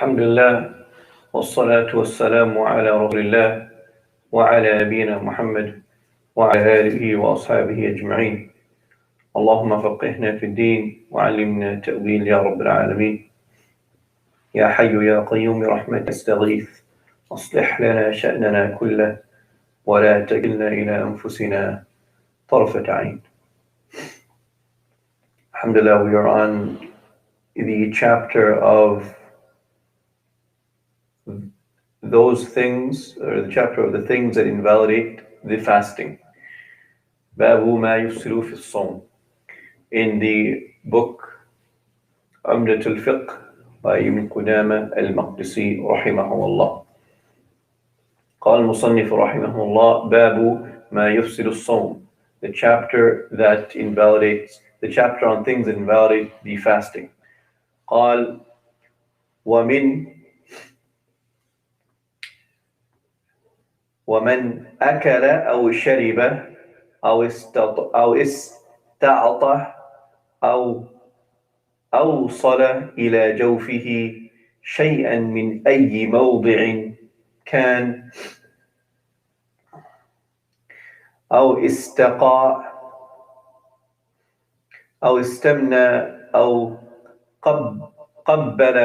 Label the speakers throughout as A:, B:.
A: Alhamdulillah, wassalatu wassalamu ala rasulillah wa ala nabina Muhammad wa ala alihi wa ashabihi ajma'in. Allahumma faqihna fi din wa alimna ta'wil ya Rabbil alameen. Ya hayyu ya qayyum bi rahmatik astaghith. Aslih lana sha'nana kullah wa la takilna ila anfusina tarfat 'ain. Alhamdulillah, we are on the chapter of those things, or the chapter of the things that invalidate the fasting. Babu ma yufsidu fi as-sawm. In the book Umdatu Al-Fiqh by Ibn Qudama Al-Maqdisi rahimahullah. قال المصنف رحمه الله باب ما يفسد الصوم. The chapter that invalidates, the chapter on things that invalidate the fasting. قال ومن أكل أو شرب أو استعطى أو أوصل إلى جوفه شيئا من أي موضع كان أو استقى أو استمنى أو قبل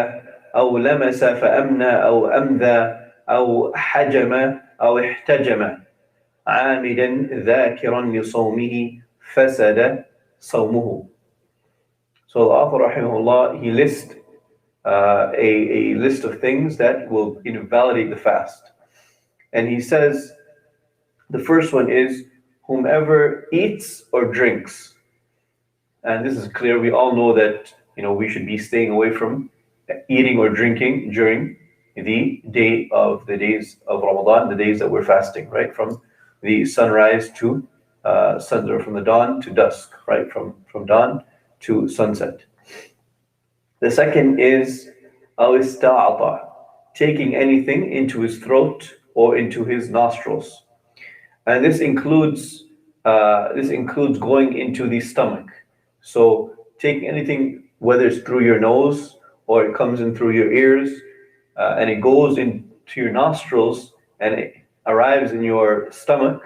A: أو لمس فأمنى أو أمذى أو حجم أو احتجم عامدا ذاكرا لصومه فسد صومه. So the author rahimahullah, he lists a list of things that will invalidate the fast. And he says the first one is whomever eats or drinks. And this is clear. We all know that we should be staying away from eating or drinking during the days of Ramadan, the days that we're fasting, right? From the sunrise to from the dawn to dusk, right? From dawn to sunset. The second is al-ista'ata, taking anything into his throat or into his nostrils. And this includes going into the stomach. So taking anything, whether it's through your nose or it comes in through your ears, and it goes into your nostrils and it arrives in your stomach,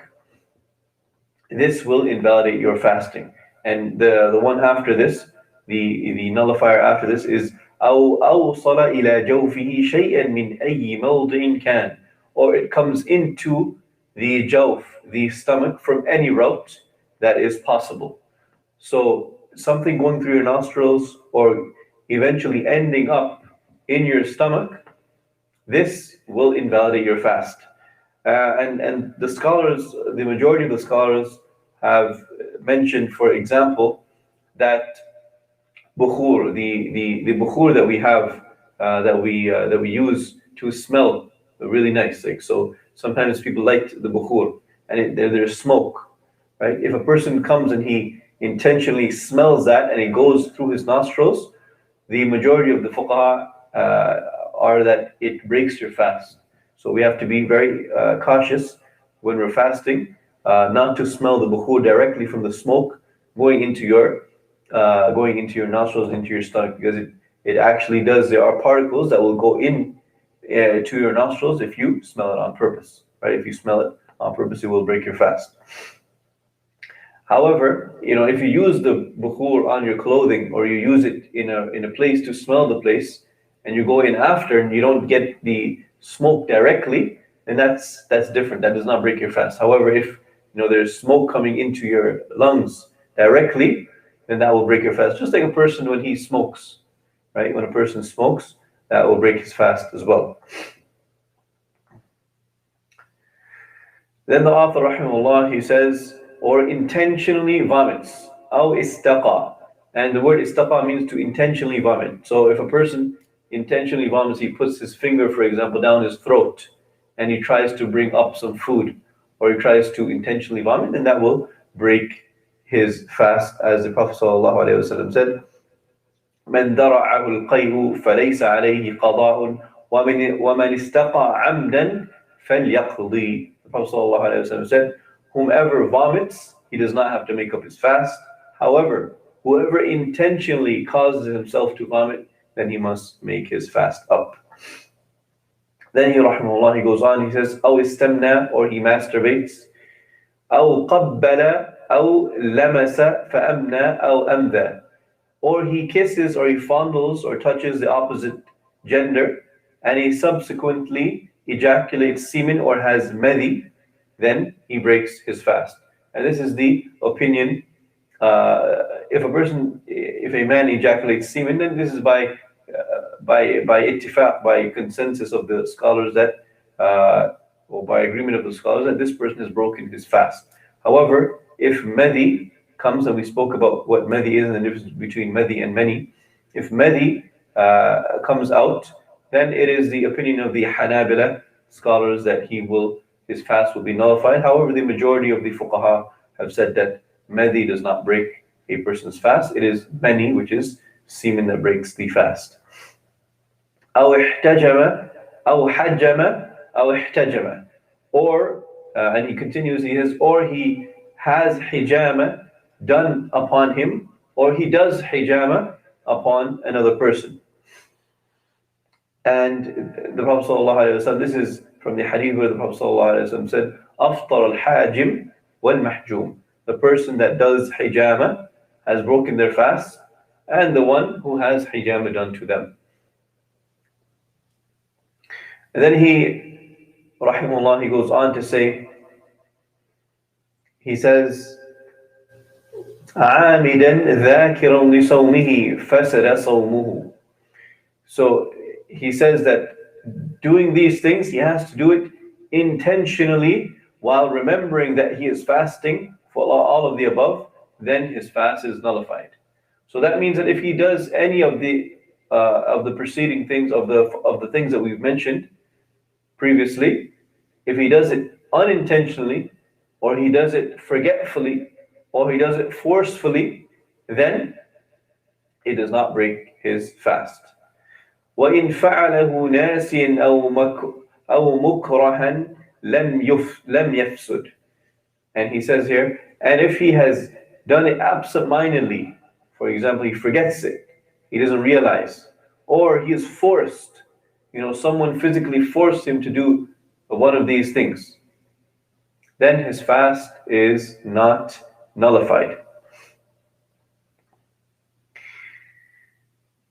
A: this will invalidate your fasting. And the one after this, the nullifier after this is أو أوصل إلى جوفه شيئا من أي موضع كان, or it comes into the jawf, the stomach, from any route that is possible. So something going through your nostrils or eventually ending up in your stomach, this will invalidate your fast. And the scholars, the majority of the scholars have mentioned, for example, that bukhur, the bukhur that we have, that we use to smell really nice. Like, so sometimes people light the bukhur and there's smoke, right? If a person comes and he intentionally smells that and it goes through his nostrils, the majority of the fuqaha are that it breaks your fast. So we have to be very cautious when we're fasting, not to smell the bukhur directly from the smoke going into your nostrils, into your stomach, because it actually does. There are particles that will go in to your nostrils if you smell it on purpose, right? If you smell it on purpose, it will break your fast. However, if you use the bukhur on your clothing, or you use it in a place to smell the place, and you go in after and you don't get the smoke directly, then that's different. That does not break your fast. However, if there's smoke coming into your lungs directly, then that will break your fast. Just like a person when he smokes, right? When a person smokes, that will break his fast as well. Then the author rahimahullah, he says, or intentionally vomits, aw istaqa. And the word istaqa means to intentionally vomit. So if a person intentionally vomits, he puts his finger, for example, down his throat and he tries to bring up some food, or he tries to intentionally vomit, then that will break his fast, as the Prophet ﷺ said, من درعه القيء فليس عليه قضاء ومن استقى عمدا فليقضي. The Prophet ﷺ said, whomever vomits, he does not have to make up his fast. However, whoever intentionally causes himself to vomit, then he must make his fast up. Then he, rahimahullah, he goes on, he says, أو استمنى, or he masturbates, أو قبل أو لمس فأمنى أو أمذى, or he kisses or he fondles or touches the opposite gender and he subsequently ejaculates semen or has madi, then he breaks his fast. And this is the opinion. If a man ejaculates semen, then this is by ittifaq, by consensus of the scholars that, or by agreement of the scholars, that this person has broken his fast. However, if madi comes, and we spoke about what madi is and the difference between madi and mani, if madi comes out, then it is the opinion of the Hanabila scholars that his fast will be nullified. However, the majority of the fuqaha have said that madi does not break a person's fast. It is mani, which is semen, that breaks the fast. أو احتجم أو حجم أو احتجم, or and he continues, he says, or he has hijama done upon him, or he does hijama upon another person. And the Prophet ﷺ, this is from the hadith where the Prophet ﷺ said, أفطر الحاجم والمحجوم, the person that does hijama has broken their fast, and the one who has hijama done to them. And then he, rahimahullah, he goes on to say, he says, عامدا ذاكرا لصومه فسد صومه. So he says that doing these things, he has to do it intentionally while remembering that he is fasting for all of the above, then his fast is nullified. So that means that if he does any of the preceding things, of the things that we've mentioned previously, if he does it unintentionally, or he does it forgetfully, or he does it forcefully, then it does not break his fast. وَإِنْ فَعَلَهُ نَاسٍ أَوْ مُكْرَهًا لَمْ يَفْسُدْ. And he says here, and if he has done it absent-mindedly, for example, he forgets it, he doesn't realize, or he is forced, someone physically forced him to do one of these things, then his fast is not nullified.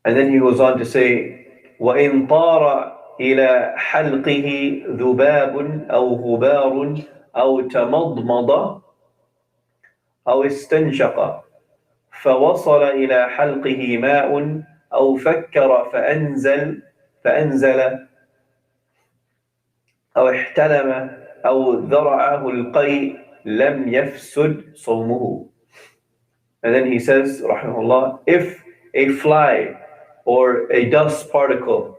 A: And then he goes on to say, وَإِنْ طَارَ إِلَى حَلْقِهِ ذُبَابٌ أَوْ غُبَارٌ أَوْ تَمَضْمَضَ أَوْ اسْتَنْشَقَ فَوَصَلَ إِلَى حَلْقِهِ مَاءٌ أَوْ فَكَّرَ فَأَنزَلَ أَوْ احْتَلَمَ أَوْ ذَرَعَهُ الْقَيْء لَمْ يَفْسُدْ صَوْمُهُ. And then he says, rahimahullah, if a fly or a dust particle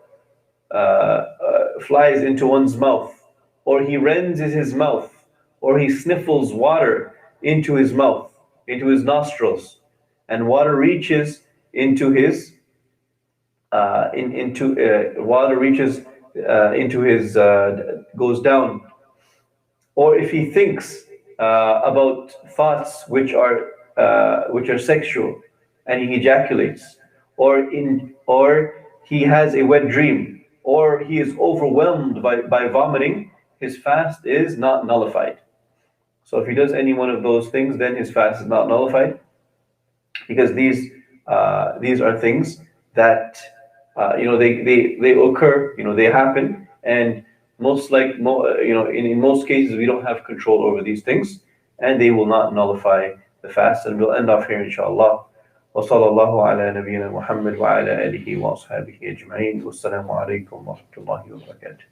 A: flies into one's mouth, or he renses his mouth, or he sniffles water into his mouth, into his nostrils, and water reaches into his goes down, or if he thinks about thoughts which are sexual, and he ejaculates, or he has a wet dream, or he is overwhelmed by vomiting, his fast is not nullified. So if he does any one of those things, then his fast is not nullified, because these are things that they occur, they happen, and in most cases we don't have control over these things, and they will not nullify the fast. And we'll end off here, inshallah. وصلى الله على نبينا محمد وعلى آله وأصحابه أجمعين والسلام عليكم ورحمة الله وبركاته.